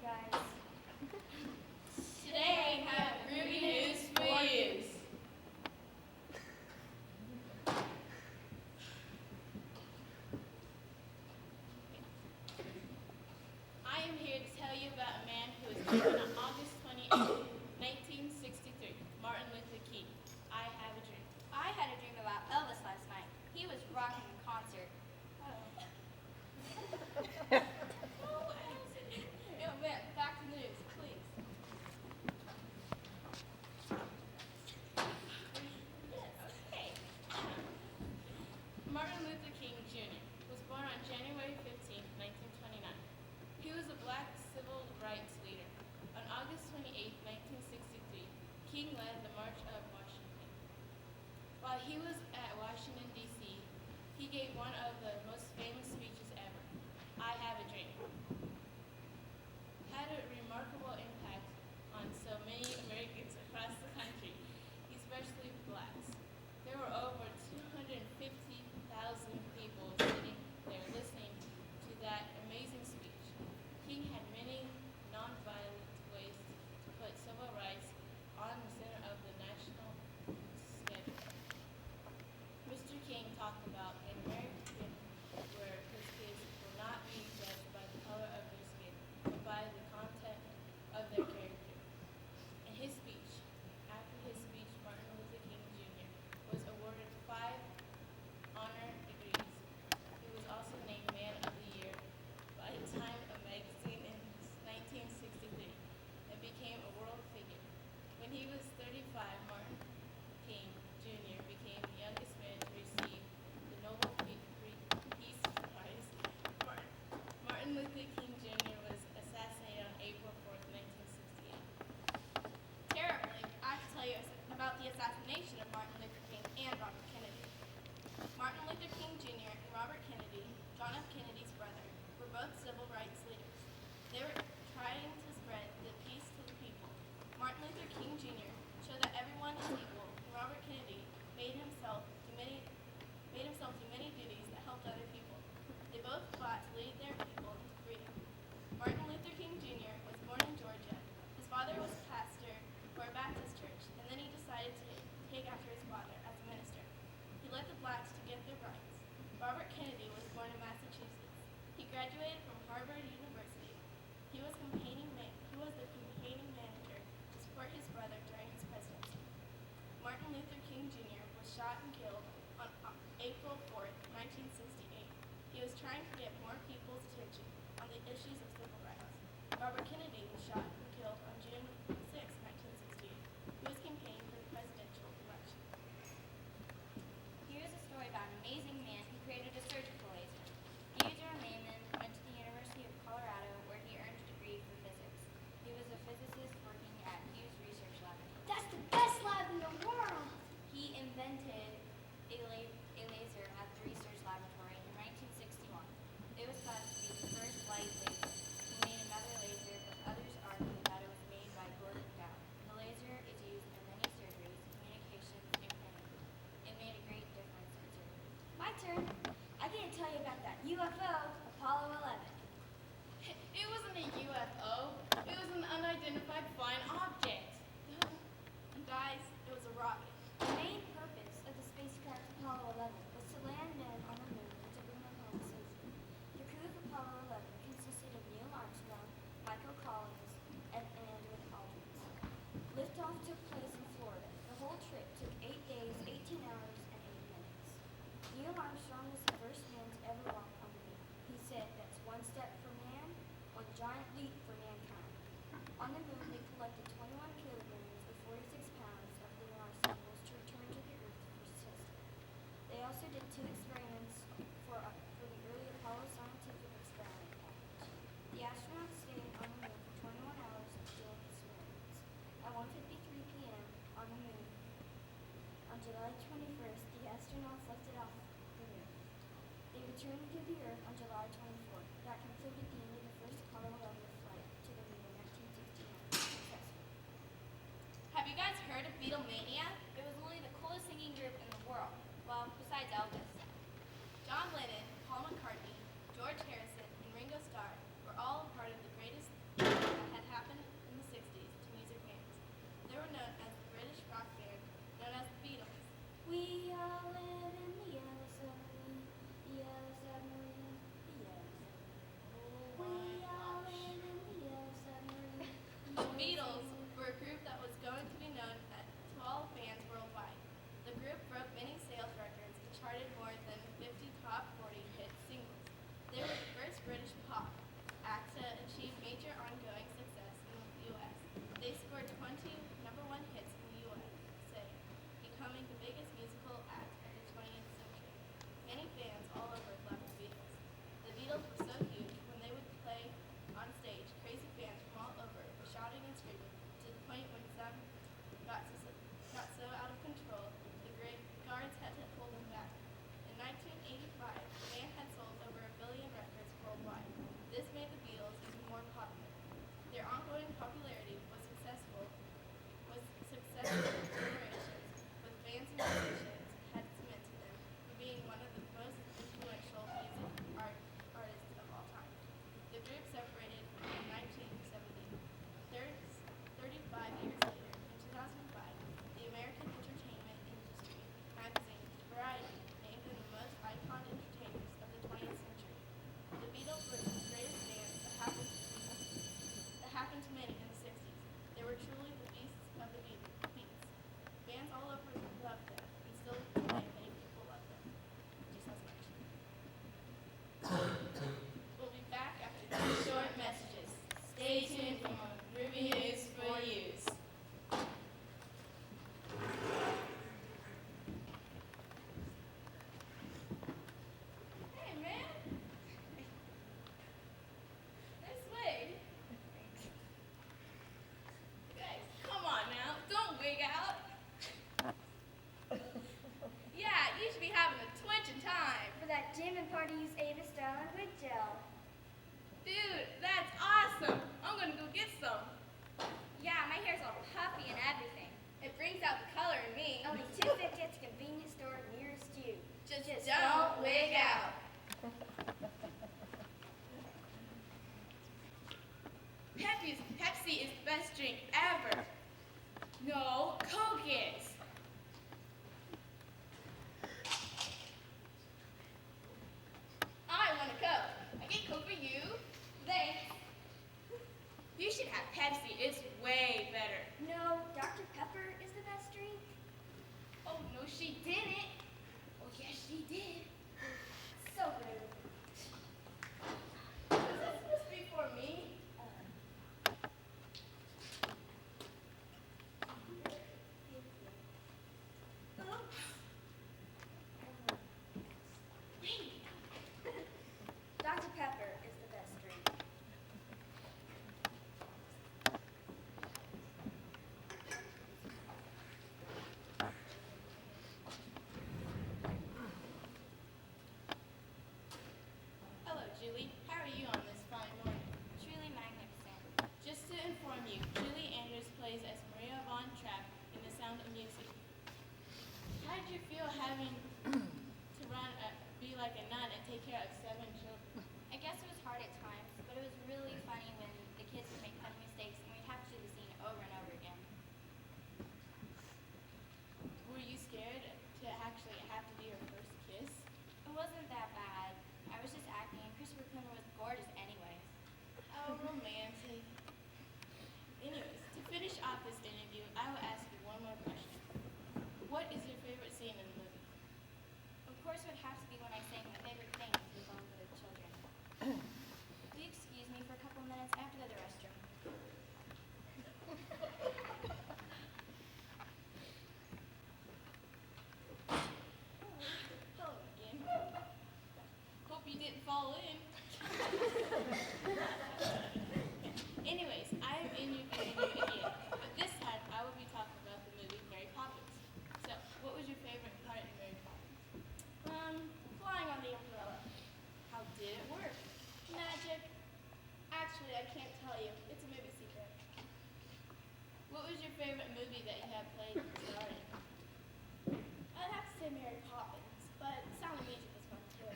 guys. Today we have groovy news for you. I am here to tell you about a man who was born on August 28, 1963, Martin Luther King. I have a dream. I had a dream about Elvis last night. He was rocking the concert. Man, back to the news, please. Okay. Martin Luther King Jr. was born on January 15, 1929. He was a black civil rights leader. On August 28, 1963, King led the March of Washington. While he was at Washington, D.C., he gave one of the most famous speeches ever, I Have a Dream. Had a remarkable impact on so many Americans across the country, especially blacks. There were over 250,000 people sitting there listening to that amazing speech. King had many nonviolent ways to put civil rights on the center of the national schedule. Mr. King talked about an American where his kids will not be judged by the color of their skin, but by the content of their character. In his speech, after his speech, Martin Luther King Jr. was awarded 5 honor degrees. He was also named Man of the Year by Time magazine in 1963 and became a world figure. When he was 35, Martin King Jr. became the youngest man to receive the Nobel Peace Prize. Martin Luther King Jr. was assassinated on April 4, 1968. Terribly, I have to tell you about the assassination of Martin Luther King and Robert Kennedy. Martin Luther King Jr. and Robert Kennedy, John F. Kennedy's brother, were both civil rights leaders. They were trying to spread the peace to the people. Martin Luther King Jr. showed that everyone is equal, and Robert Kennedy made himself do many duties that helped other people. They both fought to lead their people into freedom. Martin Luther King Jr. was born in Georgia. His father was a pastor for a Baptist church, and then he decided to take after his father as a minister. He led the blacks to get their rights. Robert Kennedy was born in Massachusetts. He graduated from Harvard University. He was the campaigning manager to support his brother during his presidency. Martin Luther King Jr. was shot and killed on April 4, 1968. He was trying to get more people's attention on the issues of civil rights. Robert Kennedy was shot and killed on June 6, 1968. He was campaigning for the presidential election. Here's a story about an amazing man who created a surgical laser. Theodore Maiman went to the University of Colorado where he earned a degree for physics. He was a physicist working at Hughes Research Laboratory. That's the best lab in the world! He invented a laser at the research laboratory in 1961. It was thought to be the first light laser. He made another laser, but others argue that it was made by Gordon Dow. The laser is used in many surgeries, communications, and printing. It made a great difference in surgery. My turn. I can tell you about that UFO, Apollo 11. It wasn't a UFO. It was an unidentified flying object. Guys, it was a rocket. The main purpose of the spacecraft Apollo 11 was to land men on the moon and to bring them home safely. The crew of Apollo 11 consisted of Neil Armstrong, Michael Collins, and Edwin Aldrin. Liftoff took place in Florida. The whole trip took 8 days, 18 hours, and 8 minutes. Neil Armstrong was the first man to ever walk on the moon. He said, "That's one step for man, one giant leap for mankind." On the moon, they collected 21 kilograms or 46 pounds of lunar samples to return to the Earth for testing. They also did 2 experiments for the early Apollo scientific experiment package. The astronauts stayed on the moon for 21 hours doing experiments. At 1:53 p.m. on the moon, on July 21st, the astronauts lifted off the moon. They returned to the Earth on July 24th. That concluded the end of the first Apollo 11 flight to the moon in 1969 successfully. Have you guys heard of Beatlemania? It was only the coolest singing group in the world. Well, besides Elvis. John Lennon, Paul McCartney, George Harrison, and Ringo Starr were all a part of the greatest Stay tuned for more groovy news for use. Hey, man. Nice wig. Guys, come on now. Don't wig out. Yeah, you should be having a twitching time. For that gym and party, use Ava Style and wig gel. Dude, that's awesome. I'm gonna go get some. Yeah, my hair's all puffy and everything. It brings out the color in me. Only $2.50 at the convenience store nearest you. Just don't wig out. Pepsi is the best drink ever. No, Coke is. I want a Coke. I get Coke for you. Thanks. You should have Pepsi. It's way better. No, Dr. Pepper is the best drink. Oh, no, she didn't. Oh, yes, she did. So rude. Was that supposed to be for me? Dr. Pepper is the best drink. Hello, Julie. How are you on this fine morning? Truly magnificent. Just to inform you, Julie Andrews plays as Maria Von Trapp in The Sound of Music. How did you feel having to be like a nun and take care of 7 children? I guess it was hard at times, but it was really funny when the kids would make funny mistakes and we'd have to do the scene over and over again. Were you scared to actually have to be your first kiss? It wasn't that bad. I was just acting, and Christopher Plummer was gorgeous anyways. Oh, romantic. Anyways, to finish off this interview, I will ask you one more question. What is your favorite scene in the movie? Of course, it would have to be when I sang my favorite things with all the children. Will you excuse me for a couple minutes? I have to go to the restroom. Hello again. Hope you didn't fall in. Anyways, I am interviewing you again, but this time I will be talking about the movie Mary Poppins. So, what was your favorite part in Mary Poppins? Flying on the umbrella. How did it work? Magic. Actually, I can't tell you. It's a movie secret. What was your favorite movie that you have played and starred in? I'd have to say Mary Poppins, but Sound of Music was fun too.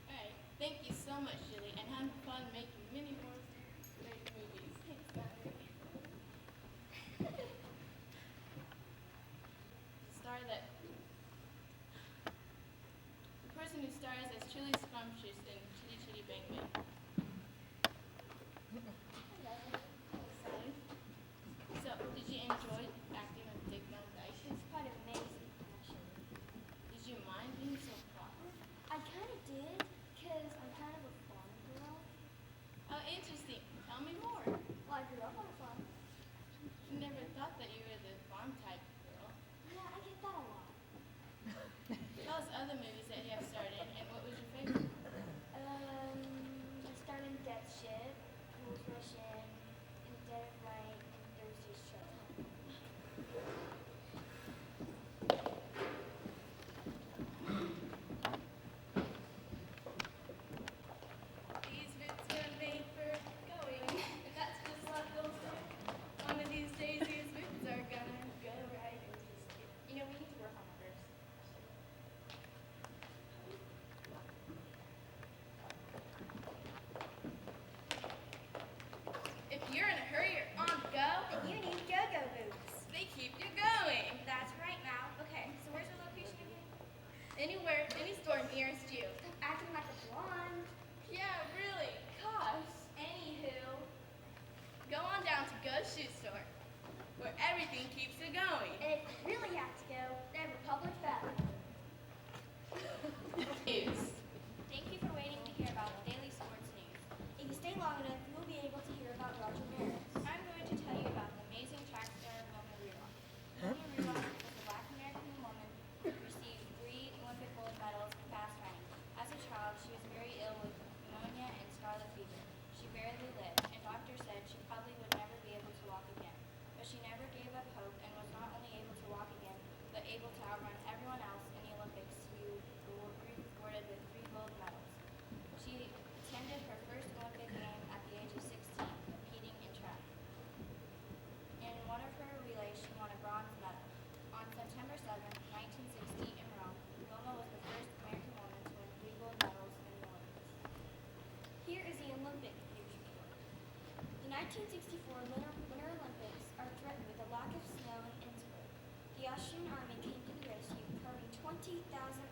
Alright, thank you so much, Julie, and have fun making many more great movies. Thanks, Valerie. The person who stars as Chili Scrumptious in Chitty Chitty Bang Bang. So, did you enjoy acting with Dick Van Dyke? It's quite amazing, actually. Did you mind being so proper? I kind of did, because I'm kind of a farm girl. Oh, interesting. Tell me more. Well, I grew up on a farm. Never thought that you were the farm type girl. Yeah, I get that a lot. Tell us other movies that you have starred in, and what was your favorite? I started in Death Ship, Fools Rush In Dead of Night, and Thursday's Showtime. These boots were made for going. That's just like those do. One of these days, these boots are gonna go right into the skin. You know, we need to work on our verse. If you're in a hurry or on the go, Then you need go-go boots. they keep you going. That's right, Mal. Okay, so where's the location again? Anywhere, any store nearest you. Acting like a blonde. Yeah, really. Gosh. Anywho, go on down to Go's Shoe Store, where everything keeps you going. And if you really have to go, then Republic Fabric. News. Thank you for waiting to hear about daily sports news. If you stay long enough, you will be able to hear about Roger 1964 Winter Olympics are threatened with a lack of snow in Innsbruck. The Austrian army came to the rescue, carving 20,000